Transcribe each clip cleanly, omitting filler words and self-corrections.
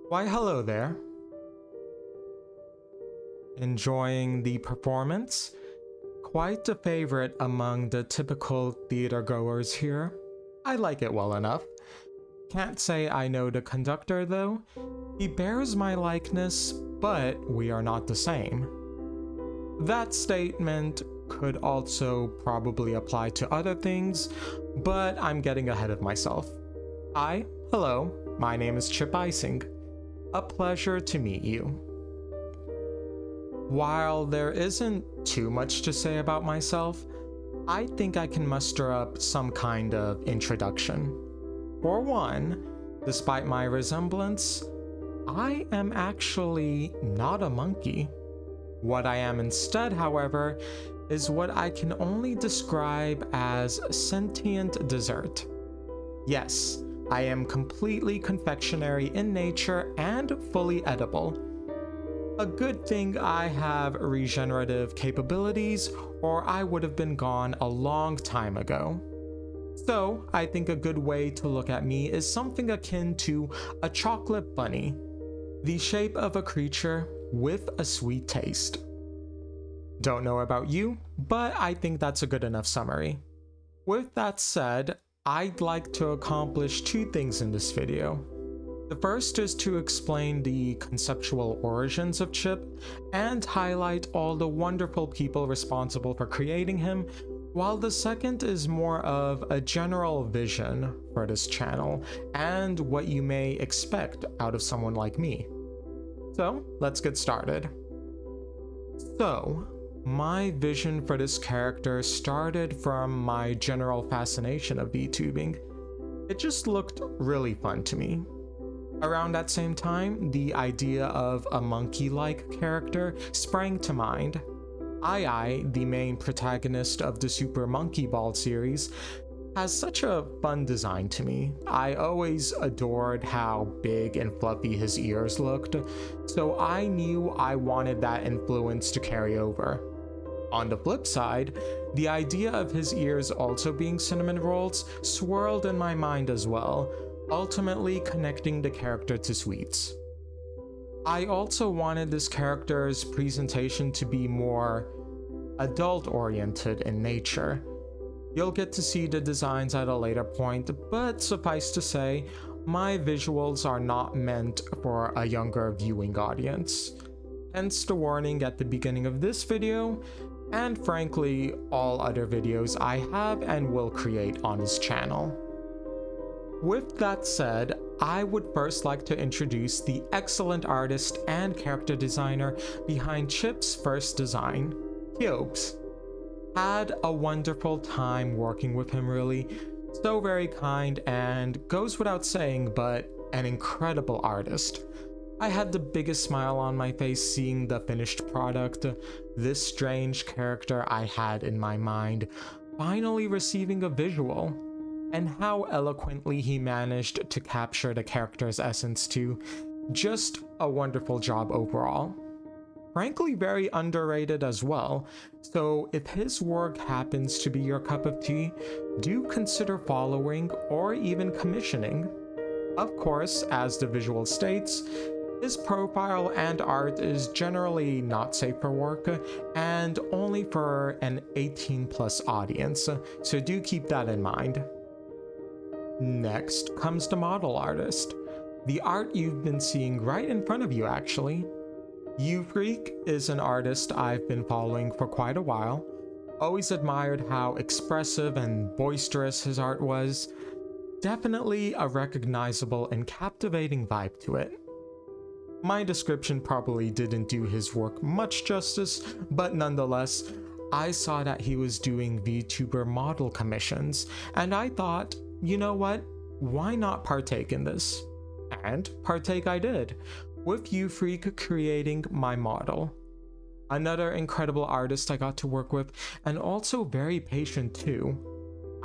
Why, hello there. Enjoying the performance? Quite a favorite among the typical theater goers here. I like it well enough. Can't say I know the conductor though. He bears my likeness, but we are not the same. That statement could also probably apply to other things, but I'm getting ahead of myself. Hi, hello, my name is Chip Icing. A pleasure to meet you. While there isn't too much to say about myself, I think I can muster up some kind of introduction. For one, despite my resemblance, I am actually not a monkey. What I am instead, however, is what I can only describe as sentient dessert. Yes, I am completely confectionery in nature and fully edible. A good thing I have regenerative capabilities, or I would have been gone a long time ago. So, I think a good way to look at me is something akin to a chocolate bunny, the shape of a creature with a sweet taste. Don't know about you, but I think that's a good enough summary. With that said, I'd like to accomplish two things in this video. The first is to explain the conceptual origins of Chip and highlight all the wonderful people responsible for creating him, while the second is more of a general vision for this channel and what you may expect out of someone like me. So, let's get started. My vision for this character started from my general fascination of VTubing. It just looked really fun to me. Around that same time, the idea of a monkey-like character sprang to mind. Ai, the main protagonist of the Super Monkey Ball series, has such a fun design to me. I always adored how big and fluffy his ears looked, so I knew I wanted that influence to carry over. On the flip side, the idea of his ears also being cinnamon rolls swirled in my mind as well, ultimately connecting the character to sweets. I also wanted this character's presentation to be more adult-oriented in nature. You'll get to see the designs at a later point, but suffice to say, my visuals are not meant for a younger viewing audience. Hence the warning at the beginning of this video, and frankly, all other videos I have and will create on this channel. With that said, I would first like to introduce the excellent artist and character designer behind Chip's first design, Cubes. Had a wonderful time working with him, really. So very kind and goes without saying, but an incredible artist. I had the biggest smile on my face seeing the finished product, this strange character I had in my mind, finally receiving a visual. And how eloquently he managed to capture the character's essence too. Just a wonderful job overall. Frankly, very underrated as well, so if his work happens to be your cup of tea, do consider following or even commissioning. Of course, as the visual states, his profile and art is generally not safe for work and only for an 18+ audience, so do keep that in mind. Next comes the model artist, the art you've been seeing right in front of you actually. Freak is an artist I've been following for quite a while. Always admired how expressive and boisterous his art was. Definitely a recognizable and captivating vibe to it. My description probably didn't do his work much justice, but nonetheless, I saw that he was doing VTuber model commissions, and I thought, you know what, why not partake in this? And partake I did, with Freak creating my model. Another incredible artist I got to work with, and also very patient too.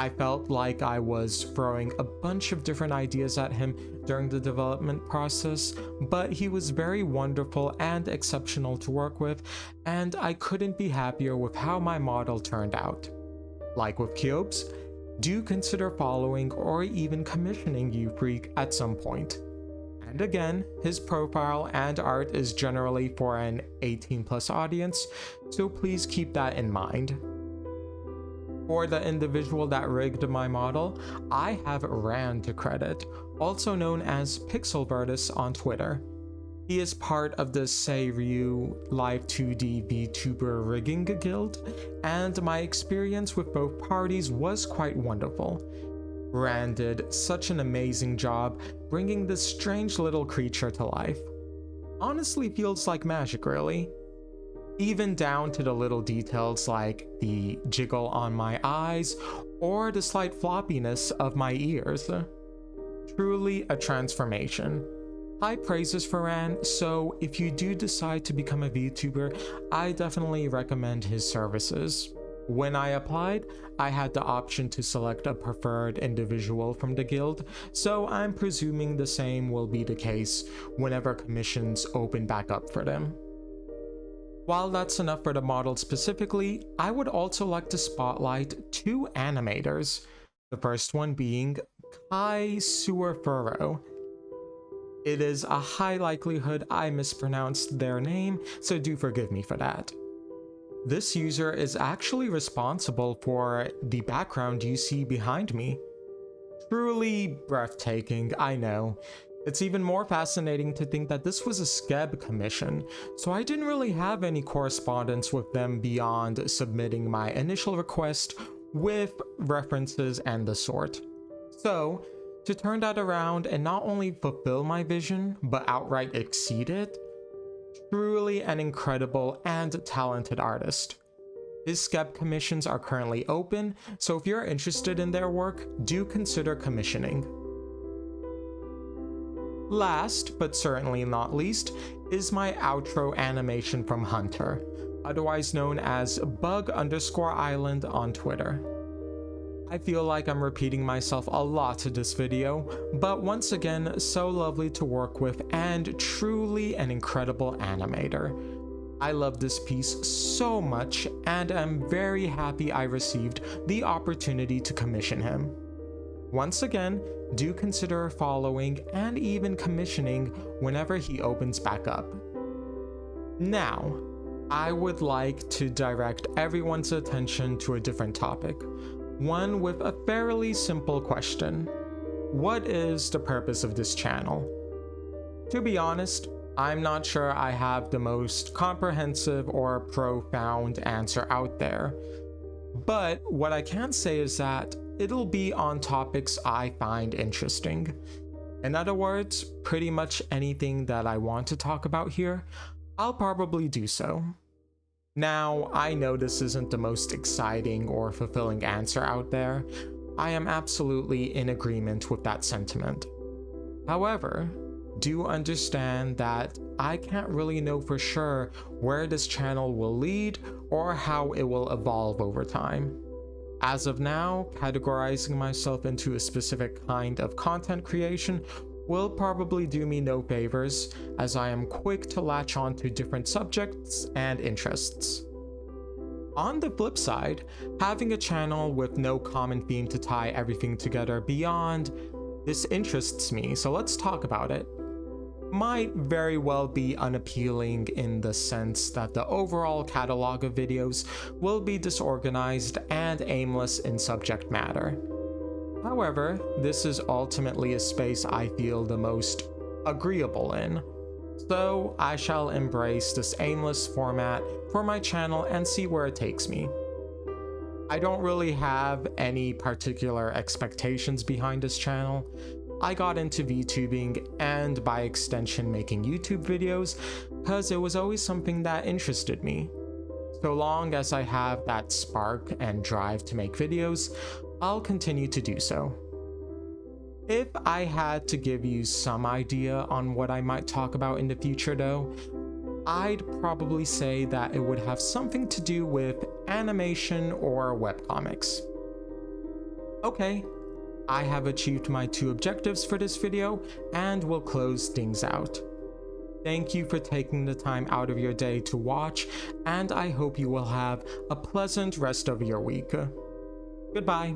I felt like I was throwing a bunch of different ideas at him during the development process, but he was very wonderful and exceptional to work with, and I couldn't be happier with how my model turned out. Like with Cubes, do consider following or even commissioning Freak at some point. And again, his profile and art is generally for an 18+ audience, so please keep that in mind. For the individual that rigged my model, I have Rand to credit, also known as Pixelvertus on Twitter. He is part of the Seiryu Live 2D VTuber Rigging Guild, and my experience with both parties was quite wonderful. Rand did such an amazing job bringing this strange little creature to life. Honestly feels like magic, really. Even down to the little details like the jiggle on my eyes or the slight floppiness of my ears. Truly a transformation. High praises for Rand, so if you do decide to become a VTuber, I definitely recommend his services. When I applied, I had the option to select a preferred individual from the guild, so I'm presuming the same will be the case whenever commissions open back up for them. While that's enough for the model specifically, I would also like to spotlight 2 animators, the first one being Kai Suerfuro. It is a high likelihood I mispronounced their name, so do forgive me for that. This user is actually responsible for the background you see behind me. Truly breathtaking, I know. It's even more fascinating to think that this was a SCEB commission, so I didn't really have any correspondence with them beyond submitting my initial request with references and the sort. So, to turn that around and not only fulfill my vision, but outright exceed it, truly an incredible and talented artist. His SCEB commissions are currently open, so if you're interested in their work, do consider commissioning. Last, but certainly not least, is my outro animation from Hunter, otherwise known as Bug_Island on Twitter. I feel like I'm repeating myself a lot to this video, but once again, so lovely to work with and truly an incredible animator. I love this piece so much and am very happy I received the opportunity to commission him. Once again, do consider following and even commissioning whenever he opens back up. Now, I would like to direct everyone's attention to a different topic, one with a fairly simple question. What is the purpose of this channel? To be honest, I'm not sure I have the most comprehensive or profound answer out there, but what I can say is that it'll be on topics I find interesting. In other words, pretty much anything that I want to talk about here, I'll probably do so. Now, I know this isn't the most exciting or fulfilling answer out there. I am absolutely in agreement with that sentiment. However, do understand that I can't really know for sure where this channel will lead or how it will evolve over time. As of now, categorizing myself into a specific kind of content creation will probably do me no favors, as I am quick to latch on to different subjects and interests. On the flip side, having a channel with no common theme to tie everything together beyond "this interests me, so let's talk about it" might very well be unappealing in the sense that the overall catalog of videos will be disorganized and aimless in subject matter. However, this is ultimately a space I feel the most agreeable in, so I shall embrace this aimless format for my channel and see where it takes me. I don't really have any particular expectations behind this channel. I got into VTubing and by extension making YouTube videos because it was always something that interested me. So long as I have that spark and drive to make videos, I'll continue to do so. If I had to give you some idea on what I might talk about in the future though, I'd probably say that it would have something to do with animation or webcomics. Okay, I have achieved my 2 objectives for this video and will close things out. Thank you for taking the time out of your day to watch, and I hope you will have a pleasant rest of your week. Goodbye.